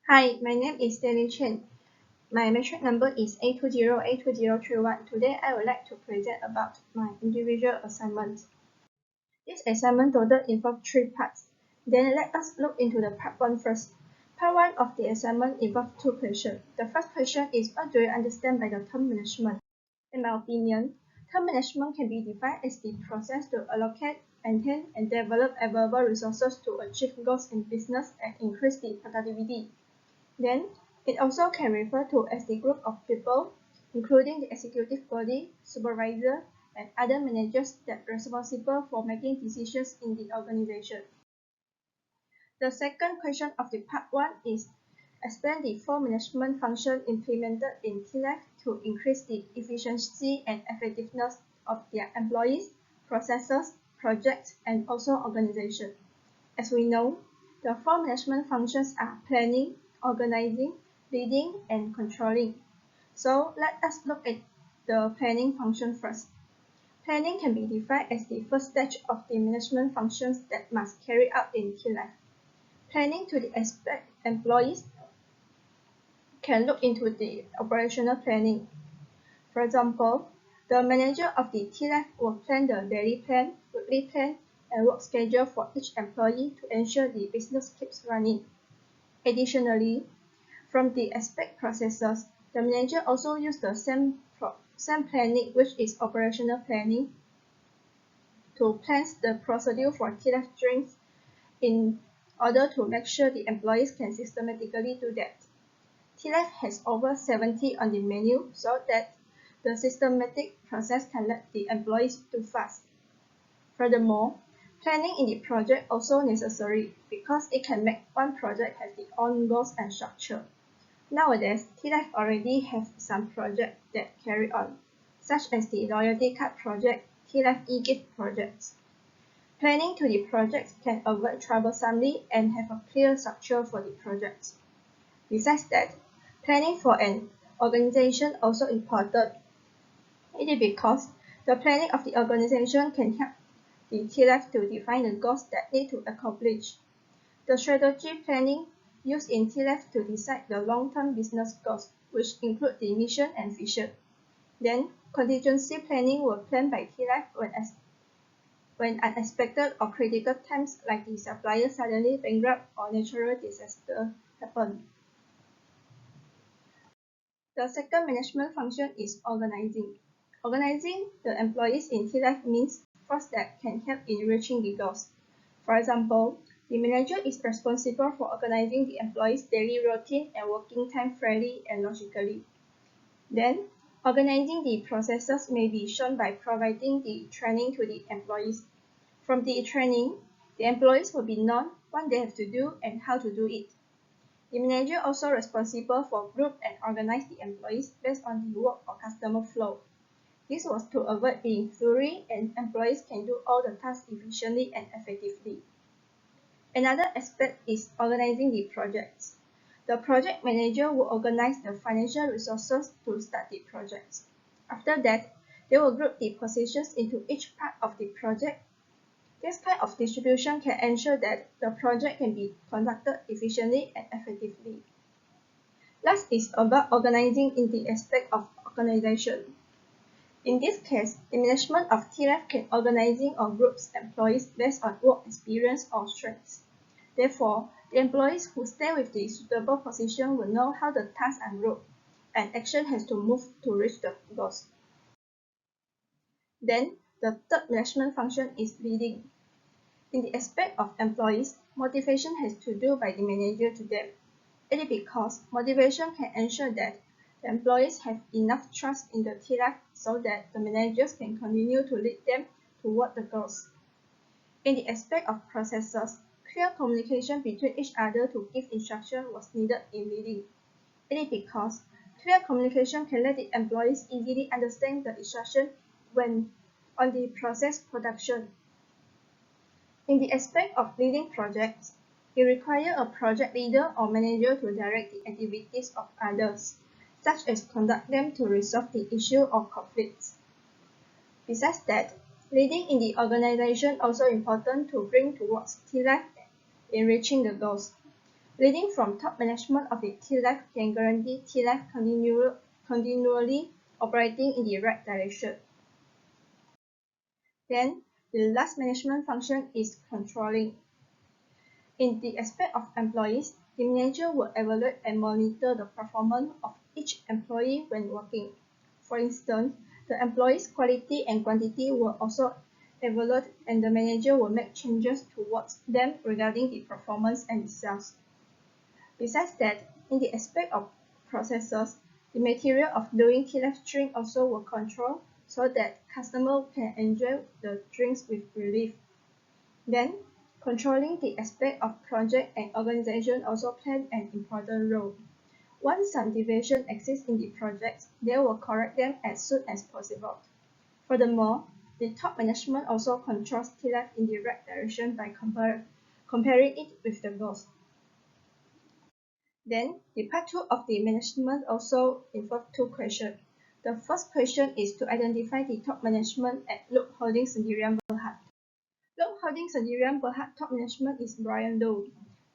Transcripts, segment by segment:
Hi, my name is Chen. My metric number is A20A2031. Today I would like to present about my individual assignment. This assignment total involves 3 parts. Then let us look into the part 1 first. Part 1 of the assignment involves 2 questions. The first question is, what do you understand by the term management? In my opinion, term management can be defined as the process to allocate, maintain, and develop available resources to achieve goals in business and increase the productivity. Then, it also can refer to as the group of people, including the executive body, supervisor, and other managers that are responsible for making decisions in the organization. The second question of the part 1 is explain the 4 management functions implemented in TLAF to increase the efficiency and effectiveness of their employees, processes, projects, and also organization. As we know, the 4 management functions are planning, organizing, leading, and controlling. So let us look at the planning function first. Planning can be defined as the first stage of the management functions that must carry out in TLAF. Planning to the aspect employees can look into the operational planning. For example, the manager of the TLAF will plan the daily plan, weekly plan, and work schedule for each employee to ensure the business keeps running. Additionally, from the aspect processes, the manager also uses the same planning, which is operational planning, to plan the procedure for TLAF drinks in order to make sure the employees can systematically do that. TLAF has over 70 on the menu so that the systematic process can let the employees do fast. Furthermore, planning in the project also necessary because it can make one project have its own goals and structure. Nowadays, TLAF already have some projects that carry on, such as the loyalty card project, TLAF e-gift projects. Planning to the projects can avoid troublesomely and have a clear structure for the projects. Besides that, planning for an organization also important. It is because the planning of the organization can help the TLAF to define the goals that need to accomplish. The strategy planning used in TLAF to decide the long-term business goals, which include the mission and vision. Then, contingency planning will plan by TLAF when unexpected or critical times like the supplier suddenly bankrupt or natural disaster happen. The second management function is organizing. Organizing the employees in TLAF means force that can help in reaching the goals. For example, the manager is responsible for organizing the employees' daily routine and working time fairly and logically. Then, organizing the processes may be shown by providing the training to the employees. From the training, the employees will be known what they have to do and how to do it. The manager also responsible for group and organize the employees based on the work or customer flow. This was to avoid being flurry and employees can do all the tasks efficiently and effectively. Another aspect is organizing the projects. The project manager will organize the financial resources to start the projects. After that, they will group the positions into each part of the project. This kind of distribution can ensure that the project can be conducted efficiently and effectively. Last is about organizing in the aspect of organization. In this case, the management of TLAF can organizing or groups employees based on work experience or strengths. Therefore, the employees who stay with the suitable position will know how the tasks are grouped, and action has to move to reach the goals. Then, the third management function is leading. In the aspect of employees, motivation has to do by the manager to them. It is because motivation can ensure that the employees have enough trust in the TLAF so that the managers can continue to lead them toward the goals. In the aspect of processes, clear communication between each other to give instruction was needed in leading. It is because clear communication can let the employees easily understand the instruction when on the process production. In the aspect of leading projects, it requires a project leader or manager to direct the activities of others, such as conduct them to resolve the issue or conflicts. Besides that, leading in the organization also important to bring towards TLAF in reaching the goals. Leading from top management of the T-Life can guarantee T-Life continually operating in the right direction. Then, the last management function is controlling. In the aspect of employees, the manager will evaluate and monitor the performance of each employee when working. For instance, the employees' quality and quantity will also evaluate, and the manager will make changes towards them regarding the performance and sales. Besides that, in the aspect of processes, the material of doing T-Life drink also will control so that customers can enjoy the drinks with relief. Then, controlling the aspect of project and organization also play an important role. Once some deviation exists in the project, they will correct them as soon as possible. Furthermore, the top management also controls T-Life in the right direction by comparing it with the goals. Then, the part 2 of the management also involves two questions. The first question is to identify the top management at Loop Holdings Sendirian Berhad. Loop Holdings Sendirian Berhad top management is Brian Low,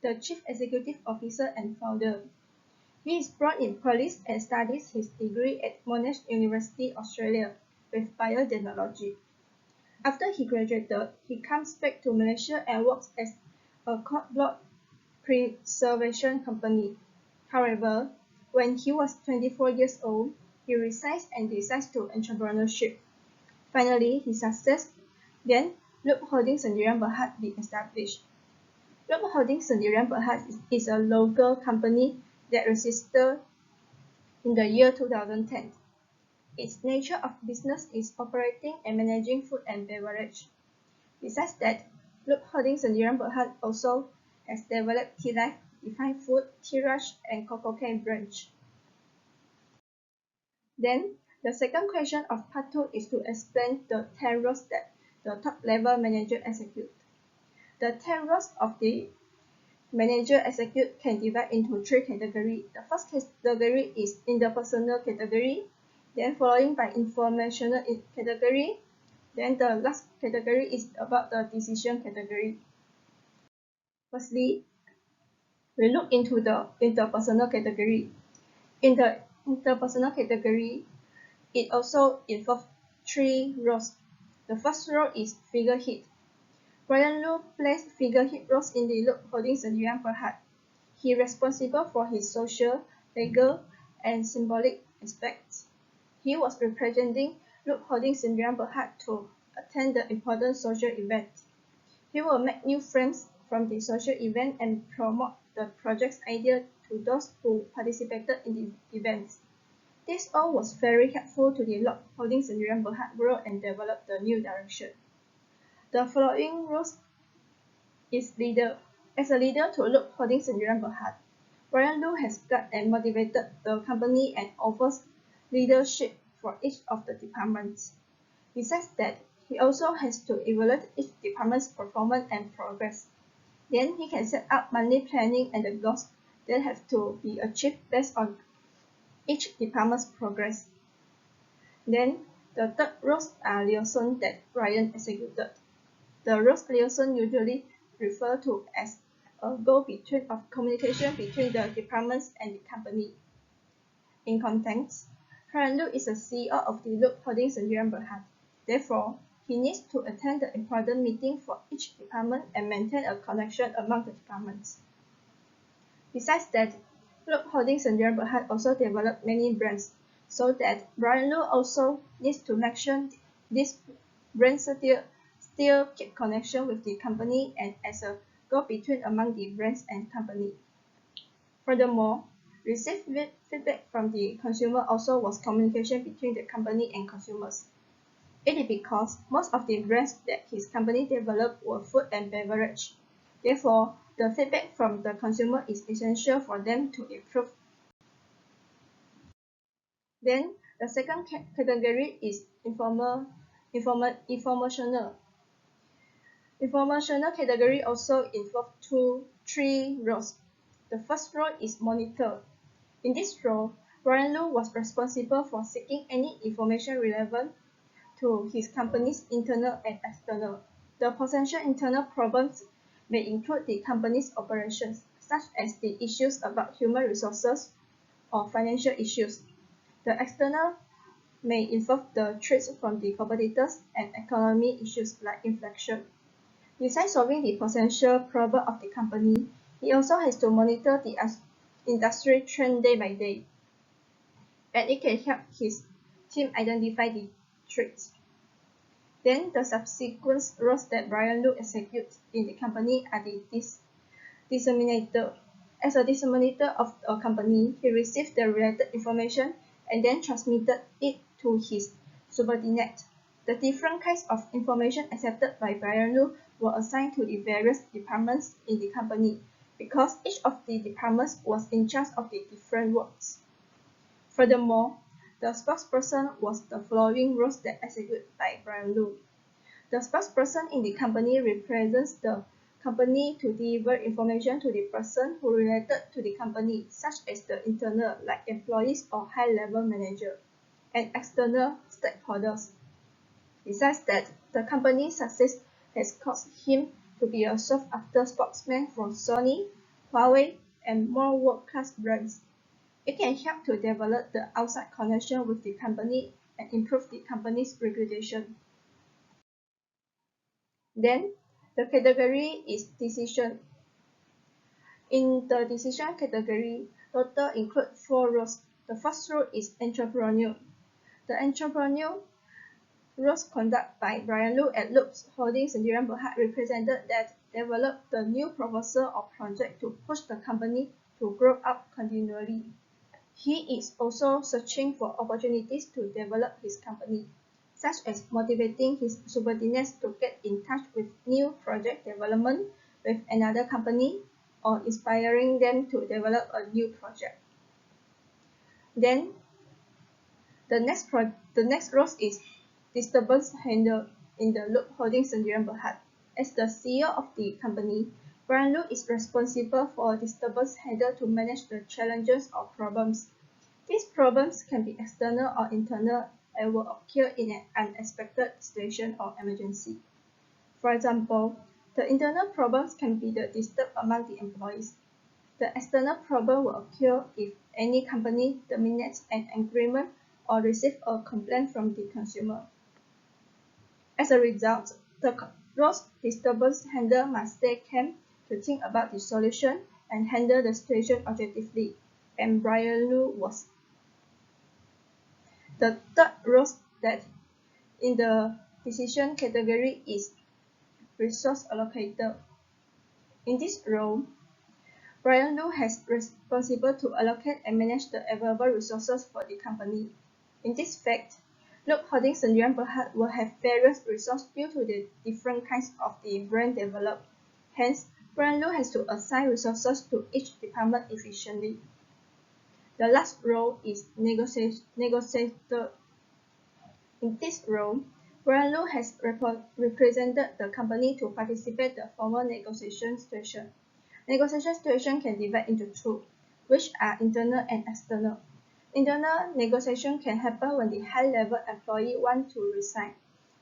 the Chief Executive Officer and founder. He is born in Perlis and studies his degree at Monash University, Australia, with biotechnology. After he graduated, he comes back to Malaysia and works as a cord blood preservation company. However, when he was 24 years old, he resigns and decides to entrepreneurship. Finally, his success, then Loop Holdings Sendirian Berhad be established. Loop Holdings Sendirian Berhad is a local company that registered in the year 2010. Its nature of business is operating and managing food and beverage. Besides that, Loop Holdings Sendirian Berhad also has developed T-Life, Define Food, T-Rush, and Coco Cane branch. Then, the second question of part 2 is to explain the 10 roles that the top-level manager execute. The 10 roles of the manager execute can divide into 3 categories. The first category is interpersonal category, then following by informational category, then the last category is about the decision category. Firstly, we look into the interpersonal category. In the interpersonal category, it also involves 3 roles. The first role is figurehead. Brian Low plays figurehead roles in the Loop Holdings Sendirian Berhad. He is responsible for his social, legal, and symbolic aspects. He was representing Loop Holdings Sendirian Berhad to attend the important social event. He will make new friends from the social event and promote the project's idea to those who participated in the events. This all was very helpful to the Loop Holdings Sendirian Berhad grow and develop the new direction. The following roles is leader. As a leader to Loop Holdings Sendirian Berhad, Brian Low has guided and motivated the company and offers leadership for each of the departments. Besides that, he also has to evaluate each department's performance and progress. Then he can set up monthly planning and the goals that have to be achieved based on each department's progress. Then, the third roles are liaison that Brian executed. The roles liaison usually refer to as a go-between of communication between the departments and the company. In context, Brian Low is the CEO of the Loop Holdings Sendirian Berhad. Therefore, he needs to attend the important meeting for each department and maintain a connection among the departments. Besides that, Loop Holdings Sendirian Berhad also developed many brands, so that Brian Low also needs to make sure these brands still keep connection with the company and as a go-between among the brands and company. Furthermore, received feedback from the consumer also was communication between the company and consumers. It is because most of the brands that his company developed were food and beverage. Therefore, the feedback from the consumer is essential for them to improve. Then, the second category is informational. Informational category also involves 3 roles. The first role is monitor. In this role, Brian Low was responsible for seeking any information relevant to his company's internal and external. The potential internal problems may include the company's operations, such as the issues about human resources or financial issues. The external may involve the threats from the competitors and economic issues like inflation. Besides solving the potential problem of the company, he also has to monitor the industry trend day by day, and it can help his team identify the threats. Then the subsequent roles that Brian Lu executes in the company are the disseminator. As a disseminator of a company, he receives the related information and then transmitted it to his subordinate. The different kinds of information accepted by Brian Lu were assigned to the various departments in the company because each of the departments was in charge of the different works. Furthermore, the spokesperson was the following roles that executed by Brian Lu. The spokesperson in the company represents the company to deliver information to the person who related to the company, such as the internal, like employees or high-level manager, and external stakeholders. Besides that, the company's success has caused him to be a sought-after spokesman for Sony, Huawei, and more world-class brands. It can help to develop the outside connection with the company and improve the company's reputation. Then, the category is decision. In the decision category, total include 4 roles. The first role is entrepreneur. The entrepreneur roles conducted by Brian Lu at Loops Holdings Sdn Bhd represented that develop the new proposal or project to push the company to grow up continually. He is also searching for opportunities to develop his company, such as motivating his subordinates to get in touch with new project development with another company or inspiring them to develop a new project. Then, the next role is disturbance handler in the Loop Holdings Sdn Bhd. As the CEO of the company, Brian Lu is responsible for disturbance handler to manage the challenges or problems. These problems can be external or internal and will occur in an unexpected situation or emergency. For example, the internal problems can be the disturb among the employees. The external problem will occur if any company terminates an agreement or receives a complaint from the consumer. As a result, the roles disturbance handler must stay calm to think about the solution and handle the situation objectively, and Brian Lu was. The third role that in the decision category is resource allocator. In this role, Brian Lu has responsible to allocate and manage the available resources for the company. In this fact, Loop Holdings Sdn Bhd will have various resources due to the different kinds of the brand developed. Hence, Brian Lu has to assign resources to each department efficiently. The last role is negotiator. In this role, Brian Lu has represented the company to participate in the formal negotiation situation. Negotiation situation can divide into 2, which are internal and external. Internal negotiation can happen when the high-level employee wants to resign,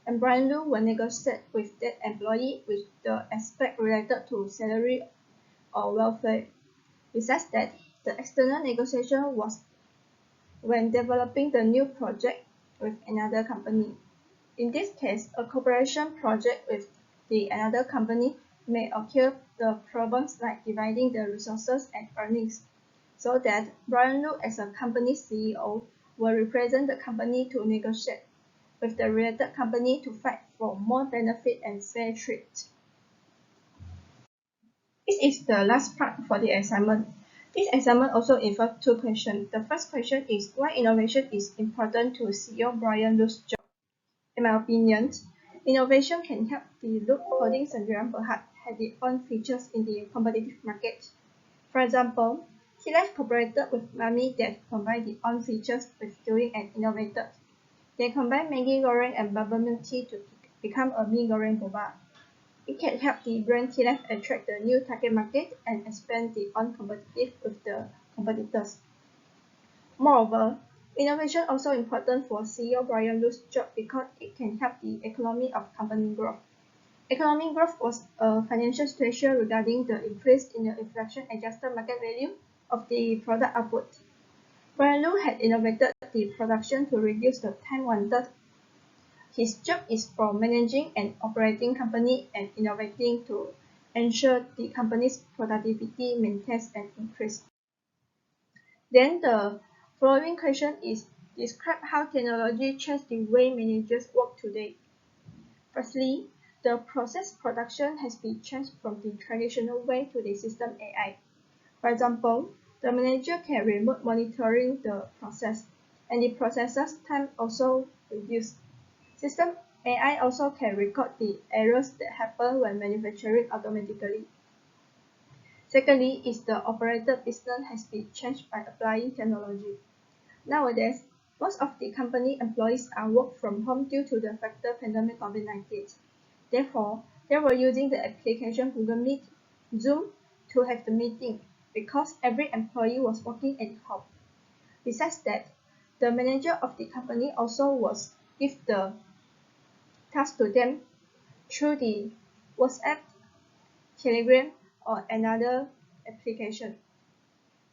and Brian Lu will negotiate with that employee with the aspect related to salary or welfare. Besides that, the external negotiation was when developing the new project with another company. In this case, a cooperation project with the another company may occur the problems like dividing the resources and earnings, so that Brian Lu as a company CEO will represent the company to negotiate with the related company to fight for more benefit and fair trade. This is the last part for the assignment. This assignment also involves 2 questions. The first question is why innovation is important to CEO Brian Lu's job. In my opinion, innovation can help the Loop Holdings Sdn Bhd have its own features in the competitive market. For example, he has cooperated with Mami that combine the own features with doing and innovated. They combine Maggi Goreng and bubble milk tea to become a mee goreng boba. It can help the brand Tilaf attract the new target market and expand the on-competitive with the competitors. Moreover, innovation also important for CEO Brian Lu's job because it can help the economy of company growth. Economic growth was a financial situation regarding the increase in the inflation-adjusted market value of the product output. Brian Lu had innovated the production to reduce the time wanted. His job is from managing an operating company and innovating to ensure the company's productivity maintains and increases. Then the following question is describe how technology changed the way managers work today. Firstly, the process production has been changed from the traditional way to the system AI. For example, the manager can remote monitoring the process, and the processor's time also reduced. System AI also can record the errors that happen when manufacturing automatically. Secondly, is the operator business has been changed by applying technology. Nowadays, most of the company employees are work from home due to the factor pandemic COVID-19. Therefore, they were using the application Google Meet, Zoom to have the meeting because every employee was working at home. Besides that, the manager of the company also was give the task to them through the WhatsApp, Telegram, or another application.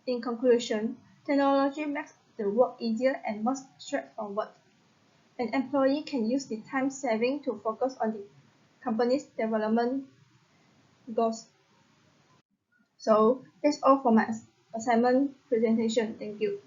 In conclusion, technology makes the work easier and more straightforward. An employee can use the time saving to focus on the company's development goals. So that's all for my assignment presentation. Thank you.